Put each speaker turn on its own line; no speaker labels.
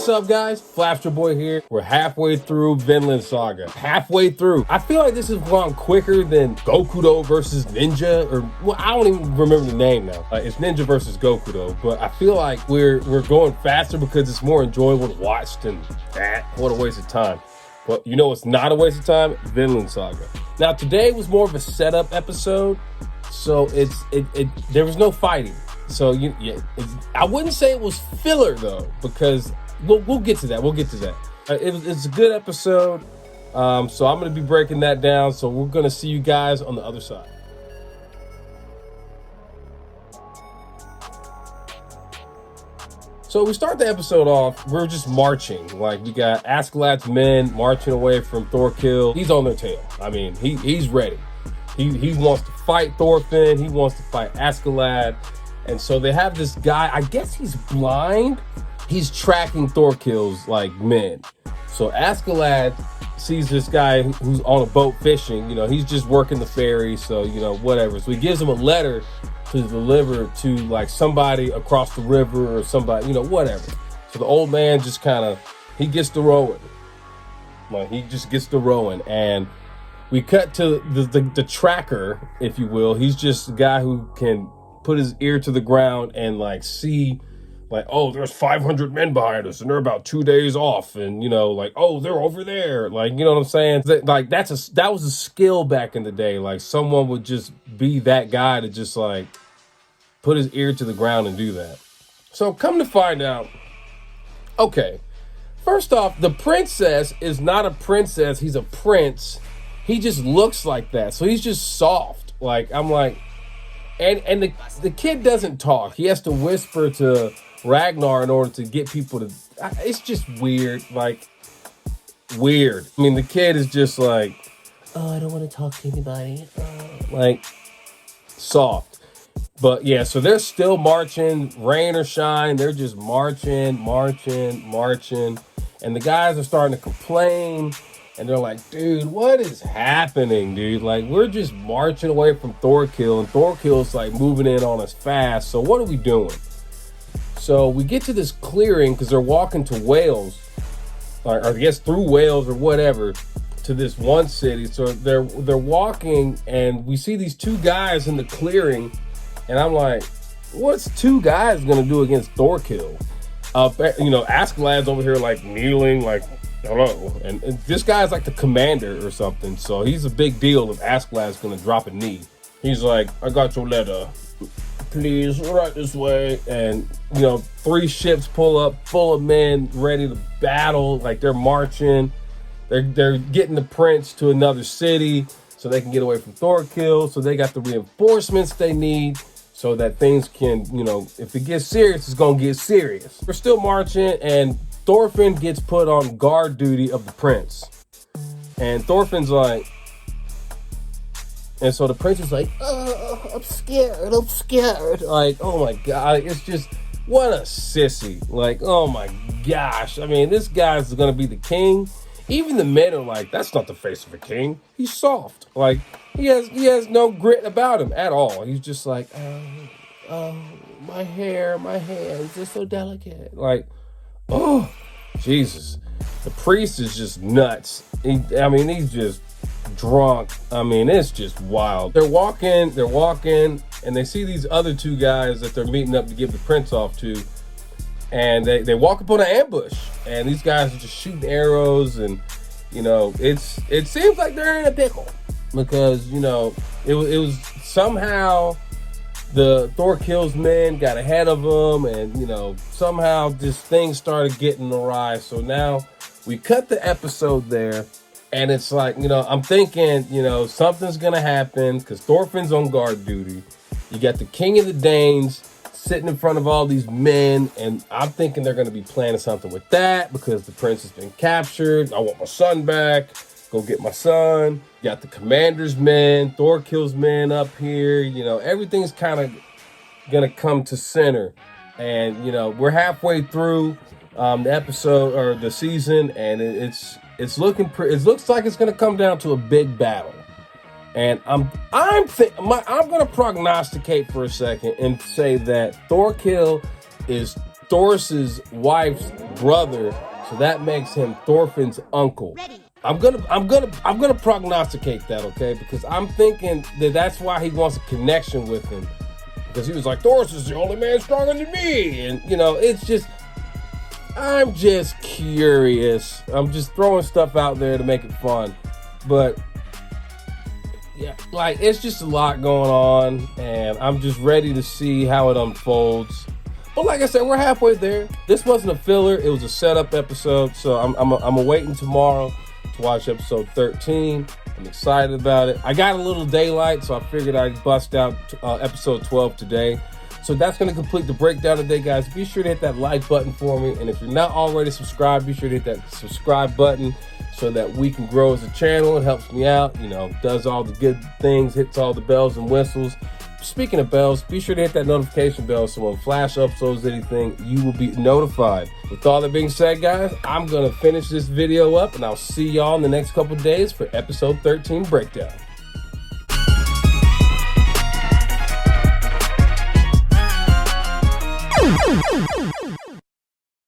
What's up, guys? Flapster Boy here. We're halfway through Vinland Saga. Halfway through. I feel like this has gone quicker than Gokudo versus Ninja, or well, I don't even remember the name now. It's Ninja versus Gokudo, but I feel like we're going faster because it's more enjoyable to watch than that. What a waste of time. But you know what's not a waste of time? Vinland Saga. Now today was more of a setup episode, so there was no fighting. So I wouldn't say it was filler though, because we'll get to that. We'll get to that. It's a good episode, so I'm going to be breaking that down. So we're going to see you guys on the other side. So we start the episode off, we're just marching. Like, we got Askeladd's men marching away from Thorkell. He's on their tail. I mean, he's ready. He wants to fight Thorfinn. He wants to fight Askeladd. And so they have this guy, I guess he's blind. He's tracking Thorkell's like men. So Askeladd sees this guy who's on a boat fishing. You know, he's just working the ferry, so you know, whatever. So he gives him a letter to deliver to like somebody across the river or somebody, you know, whatever. So the old man just he gets to rowing. Like, he just gets to rowing, and we cut to the tracker, if you will. He's just a guy who can put his ear to the ground and like see, like, oh, there's 500 men behind us and they're about 2 days off, and you know, like, oh, they're over there, like, you know what I'm saying? Like, that was a skill back in the day. Like, someone would just be that guy to just like put his ear to the ground and do that. So come to find out, okay, first off, the princess is not a princess, he's a prince. He just looks like that, so he's just soft. Like, I'm like, and the kid doesn't talk. He has to whisper to Ragnar in order to get people to, it's just weird, like, weird. I mean, the kid is just like, oh, I don't want to talk to anybody. Like, soft. But yeah, so they're still marching, rain or shine. They're just marching. And the guys are starting to complain. And they're like, dude, what is happening, dude? Like, we're just marching away from Thorkell, and Thorkell's like moving in on us fast. So what are we doing? So we get to this clearing because they're walking to Wales, or I guess through Wales or whatever, to this one city. So they're walking, and we see these two guys in the clearing, and I'm like, what's two guys gonna do against Thorkell? You know, Askeladd's over here like kneeling, like, hello, and this guy's like the commander or something, so he's a big deal if Askeladd's gonna drop a knee. He's like, I got your letter, please, right this way. And you know, 3 ships pull up full of men ready to battle. Like, they're marching, they're getting the prince to another city so they can get away from Thorkell. So they got the reinforcements they need so that things can, you know, if it gets serious, it's gonna get serious. We're still marching, and Thorfinn gets put on guard duty of the prince. And Thorfinn's like, and so the prince is like, oh, I'm scared. Like, oh my God, it's just, what a sissy. Like, oh my gosh. I mean, this guy's gonna be the king. Even the men are like, that's not the face of a king. He's soft. Like, he has no grit about him at all. He's just like, oh, my hair, my hands, they're so delicate. Like, oh, Jesus. The priest is just nuts. He's just drunk. I mean, it's just wild. They're walking, and they see these other 2 guys that they're meeting up to give the prince off to. And they walk upon an ambush. And these guys are just shooting arrows. And, you know, it seems like they're in a pickle. Because, you know, it was somehow the Thorkell's men got ahead of them, and you know, somehow this thing started getting awry. So now we cut the episode there, and it's like, you know, I'm thinking, you know, something's gonna happen because Thorfinn's on guard duty. You got the king of the Danes sitting in front of all these men, and I'm thinking they're gonna be planning something with that because the prince has been captured. I want my son back. Go get my son. You got the commander's men, Thorkell's men up here. You know, everything's kind of gonna come to center. And you know, we're halfway through the episode or the season, and it's looking it looks like it's gonna come down to a big battle. And I'm gonna prognosticate for a second and say that Thorkell is Thoris's wife's brother, so that makes him Thorfinn's uncle. I'm gonna prognosticate that, okay? Because I'm thinking that that's why he wants a connection with him, because he was like, Thoris is the only man stronger than me, and you know, it's just, I'm just curious. I'm just throwing stuff out there to make it fun, but yeah, like, it's just a lot going on, and I'm just ready to see how it unfolds. But like I said, we're halfway there. This wasn't a filler; it was a setup episode. So I'm awaiting tomorrow to watch episode 13. I'm excited about it. I got a little daylight, so I figured I'd bust out episode 12 today. So that's going to complete the breakdown today, guys. Be sure to hit that like button for me. And if you're not already subscribed, be sure to hit that subscribe button so that we can grow as a channel. It helps me out, you know, does all the good things, hits all the bells and whistles. Speaking of bells, be sure to hit that notification bell so when Flash uploads anything, you will be notified. With all that being said, guys, I'm going to finish this video up, and I'll see y'all in the next couple days for episode 13 breakdown.